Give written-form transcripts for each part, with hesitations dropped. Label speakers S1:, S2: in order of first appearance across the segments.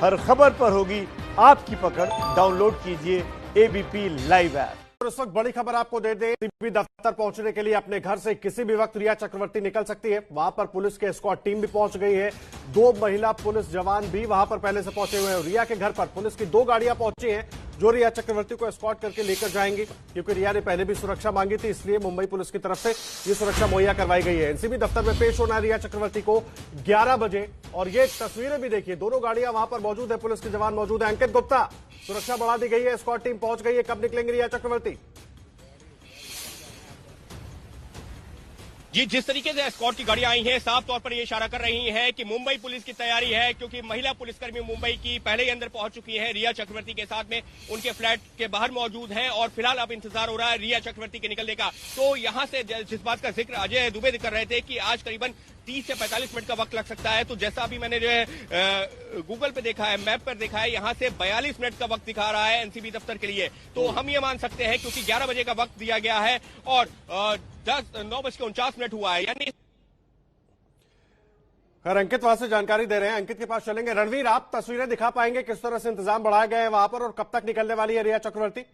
S1: हर खबर पर होगी आपकी पकड़। डाउनलोड कीजिए एबीपी लाइव ऐप।
S2: इस वक्त बड़ी खबर आपको दे दें, एसीबी दफ्तर पहुंचने के लिए अपने घर से किसी भी वक्त रिया चक्रवर्ती निकल सकती है। वहां पर पुलिस के स्क्वाड टीम भी पहुंच गई है। 2 महिला पुलिस जवान भी वहां पर पहले से पहुंचे हुए हैं। रिया के घर पर पुलिस की 2 गाड़ियां पहुंची हैं जो रिया चक्रवर्ती को एस्कॉर्ट करके लेकर जाएंगी, क्योंकि रिया ने पहले भी सुरक्षा मांगी थी, इसलिए मुंबई पुलिस की तरफ से ये सुरक्षा मुहैया करवाई गई है। एनसीबी दफ्तर में पेश होना है रिया चक्रवर्ती को 11 बजे। और ये तस्वीरें भी देखिए, दोनों गाड़ियां वहां पर मौजूद है, पुलिस के जवान मौजूद है। अंकित गुप्ता, सुरक्षा बढ़ा दी गई है, एस्कॉर्ट टीम पहुंच गई है। कब निकलेंगी रिया चक्रवर्ती?
S3: जी, जिस तरीके से एस्कॉर्ट की गाड़ियां आई हैं, साफ तौर पर ये इशारा कर रही हैं कि मुंबई पुलिस की तैयारी है, क्योंकि महिला पुलिसकर्मी मुंबई की पहले ही अंदर पहुंच चुकी है। रिया चक्रवर्ती के साथ में उनके फ्लैट के बाहर मौजूद हैं और फिलहाल अब इंतजार हो रहा है रिया चक्रवर्ती के निकलने का। तो यहां से जिस बात का जिक्र अजय दुबे कर रहे थे कि आज करीबन 30 से 45 मिनट का वक्त लग सकता है, तो जैसा अभी मैंने जो है गूगल पे देखा है, मैप पर देखा है, यहां से 42 मिनट का वक्त दिखा रहा है एनसीबी दफ्तर के लिए। तो हम ये मान सकते हैं, क्योंकि 11 बजे का वक्त दिया गया है और 9:49 हुआ है, यानी
S2: अंकित वहां से जानकारी दे रहे हैं। अंकित के पास चलेंगे। रणवीर, आप तस्वीरें दिखा पाएंगे किस तरह से इंतजाम बढ़ाए गए हैं वहां पर और कब तक निकलने वाली है रिया चक्रवर्ती?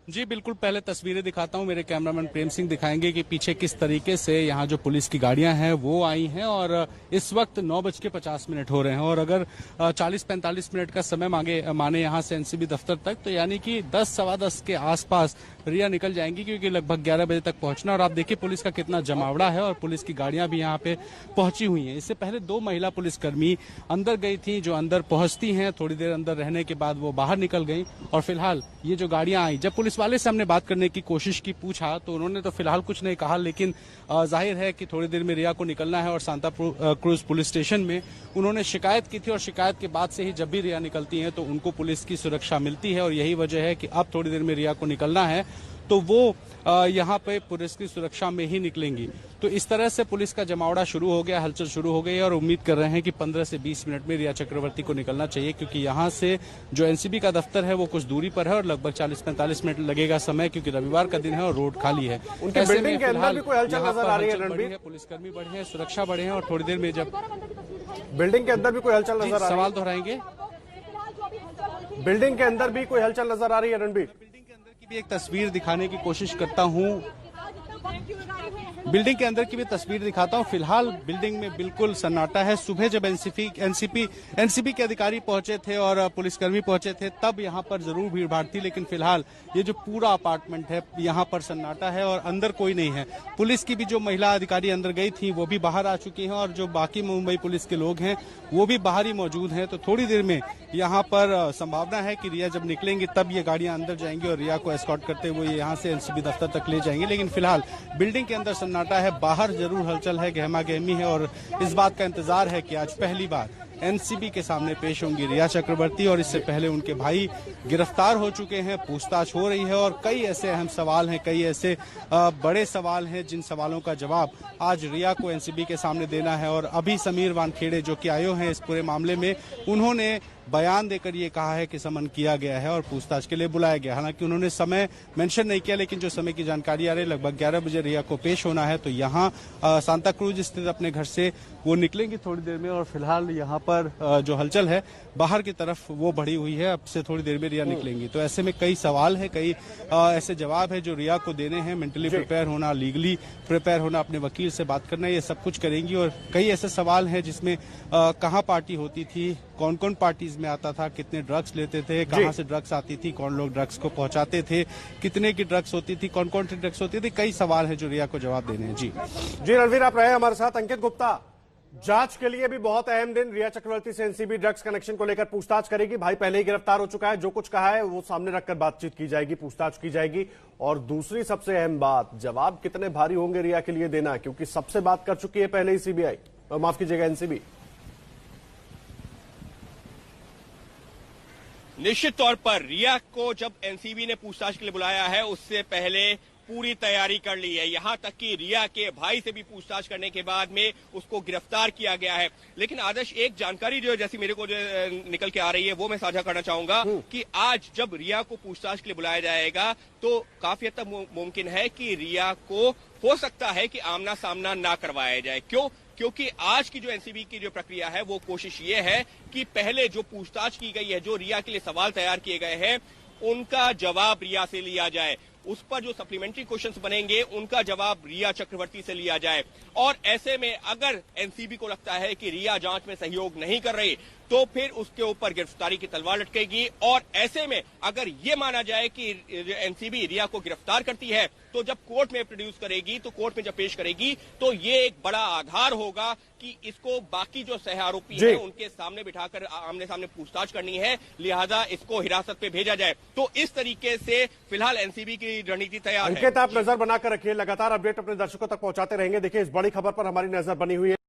S4: जी बिल्कुल, पहले तस्वीरें दिखाता हूं। मेरे कैमरामैन प्रेम सिंह दिखाएंगे कि पीछे किस तरीके से यहाँ जो पुलिस की गाड़ियां हैं वो आई हैं और इस वक्त 9:50 हो रहे हैं। और अगर 40-45 मिनट का समय माने यहाँ से एनसीबी दफ्तर तक, तो यानी कि 10 सवा 10 के आसपास रिया निकल जाएंगी, क्योंकि लगभग 11 बजे तक पहुंचना। और आप देखिए पुलिस का कितना जमावड़ा है और पुलिस की गाड़ियां भी यहाँ पे पहुंची हुई हैं। इससे पहले 2 महिला पुलिसकर्मी अंदर गई थी, जो अंदर पहुंचती हैं, थोड़ी देर अंदर रहने के बाद वो बाहर निकल गई। और फिलहाल ये जो गाड़ियां आई, जब पुलिस वाले से हमने बात करने की कोशिश की, पूछा, तो उन्होंने तो फिलहाल कुछ नहीं कहा, लेकिन जाहिर है कि थोड़ी देर में रिया को निकलना है। और सांता क्रूज पुलिस स्टेशन में उन्होंने शिकायत की थी और शिकायत के बाद से ही जब भी रिया निकलती हैं तो उनको पुलिस की सुरक्षा मिलती है। और यही वजह है कि अब थोड़ी देर में रिया को निकलना है तो वो यहाँ पे पुलिस की सुरक्षा में ही निकलेंगी। तो इस तरह से पुलिस का जमावड़ा शुरू हो गया, हलचल शुरू हो गई और उम्मीद कर रहे हैं कि 15 से 20 मिनट में रिया चक्रवर्ती को निकलना चाहिए, क्योंकि यहाँ से जो एनसीबी का दफ्तर है वो कुछ दूरी पर है और लगभग 40-45 मिनट लगेगा समय, क्योंकि रविवार का दिन है और रोड खाली है।
S2: उनके बिल्डिंग के अंदर भी कोई हलचल नजर आ रही है रणवीर?
S4: पुलिसकर्मी बढ़े हैं, सुरक्षा बढ़े हैं और थोड़ी देर में जब
S2: बिल्डिंग के अंदर भी कोई हलचल नजर आ रही है?
S4: सवाल दोहराएंगे।
S2: बिल्डिंग के अंदर भी कोई हलचल नजर आ रही है रणवीर?
S4: एक तस्वीर दिखाने की कोशिश करता हूं। बिल्डिंग के अंदर की भी तस्वीर दिखाता हूं। फिलहाल बिल्डिंग में बिल्कुल सन्नाटा है। सुबह जब एनसीबी के अधिकारी पहुंचे थे और पुलिसकर्मी पहुंचे थे, तब यहां पर जरूर भीड़ भाड़ थी, लेकिन फिलहाल ये जो पूरा अपार्टमेंट है यहां पर सन्नाटा है और अंदर कोई नहीं है। पुलिस की भी जो महिला अधिकारी अंदर गई थी वो भी बाहर आ चुकी हैं और जो बाकी मुंबई पुलिस के लोग हैं वो भी बाहर ही मौजूद हैं। तो थोड़ी देर में यहाँ पर संभावना है कि रिया जब निकलेंगी तब ये गाड़ियां अंदर जाएंगी और रिया को एस्कॉर्ट करते हुए यहाँ से एनसीबी दफ्तर तक ले जाएंगे। लेकिन फिलहाल बिल्डिंग के अंदर सन्नाटा है, बाहर जरूर हलचल है, गहमा गहमी है और इस बात का इंतजार है कि आज पहली बार एनसीबी के सामने पेश होंगी रिया चक्रवर्ती। और इससे पहले उनके भाई गिरफ्तार हो चुके हैं, पूछताछ हो रही है और कई ऐसे अहम सवाल हैं, कई ऐसे बड़े सवाल हैं जिन सवालों का जवाब आज रिया को एनसीबी के सामने देना है। और अभी समीर वानखेड़े जो कि आए हैं इस पूरे मामले में, उन्होंने बयान देकर ये कहा है कि समन किया गया है और पूछताछ के लिए बुलाया गया। हालांकि उन्होंने समय मेंशन नहीं किया, लेकिन जो समय की जानकारी आ रही है लगभग 11 बजे रिया को पेश होना है। तो यहाँ सांता क्रूज स्थित अपने घर से वो निकलेंगी थोड़ी देर में और फिलहाल यहाँ पर जो हलचल है बाहर की तरफ वो बढ़ी हुई है। अब से थोड़ी देर में रिया निकलेंगी। तो ऐसे में कई सवाल है, कई ऐसे जवाब है जो रिया को देने हैं। मेंटली प्रिपेयर होना, लीगली प्रिपेयर होना, अपने वकील से बात करना, ये सब कुछ करेंगी। और कई ऐसे सवाल हैं जिसमें कहाँ पार्टी होती थी, कौन कौन पार्टीज में आता था, कितने ड्रग्स लेते थे, कहाँ से ड्रग्स आती थी, कौन लोग ड्रग्स को पहुंचाते थे, कितने की ड्रग्स होती थी, कौन कौन सी ड्रग्स होती थी। कई सवाल है जो रिया को जवाब देने हैं। जी
S2: रणवीर, आप रहे हमारे साथ। अंकित गुप्ता, जांच के लिए भी बहुत अहम दिन। रिया चक्रवर्ती से एनसीबी ड्रग्स कनेक्शन को लेकर पूछताछ करेगी। भाई पहले ही गिरफ्तार हो चुका है, जो कुछ कहा है वो सामने रखकर बातचीत की जाएगी, पूछताछ की जाएगी। और दूसरी सबसे अहम बात, जवाब कितने भारी होंगे रिया के लिए देना, क्योंकि सबसे बात कर चुकी है पहले ही सीबीआई, माफ कीजिएगा एनसीबी।
S3: निश्चित तौर पर रिया को जब एनसीबी ने पूछताछ के लिए बुलाया है उससे पहले पूरी तैयारी कर ली है। यहां तक कि रिया के भाई से भी पूछताछ करने के बाद में उसको गिरफ्तार किया गया है। लेकिन आदर्श, एक जानकारी जो जैसी मेरे को जो निकल के आ रही है वो मैं साझा करना चाहूंगा कि आज जब रिया को पूछताछ के लिए बुलाया जाएगा तो काफी हद तक मुमकिन है कि रिया को हो सकता है कि आमना सामना ना करवाया जाए। क्यों? क्योंकि आज की जो एनसीबी की जो प्रक्रिया है वो कोशिश ये है कि पहले जो पूछताछ की गई है, जो रिया के लिए सवाल तैयार किए गए हैं, उनका जवाब रिया से लिया जाए। उस पर जो सप्लीमेंट्री क्वेश्चंस बनेंगे उनका जवाब रिया चक्रवर्ती से लिया जाए। और ऐसे में अगर एनसीबी को लगता है कि रिया जांच में सहयोग नहीं कर रही तो फिर उसके ऊपर गिरफ्तारी की तलवार लटकेगी। और ऐसे में अगर ये माना जाए कि एनसीबी रिया को गिरफ्तार करती है तो जब कोर्ट में प्रोड्यूस करेगी, तो कोर्ट में जब पेश करेगी तो ये एक बड़ा आधार होगा कि इसको बाकी जो सह आरोपी हैं उनके सामने बिठाकर आमने सामने पूछताछ करनी है, लिहाजा इसको हिरासत पे भेजा जाए। तो इस तरीके से फिलहाल एनसीबी की रणनीति तैयार है।
S2: अंकित, आप नजर बनाकर रखिए, लगातार अपडेट अपने दर्शकों तक पहुंचाते रहेंगे। देखिए, इस बड़ी खबर पर हमारी नजर बनी हुई है।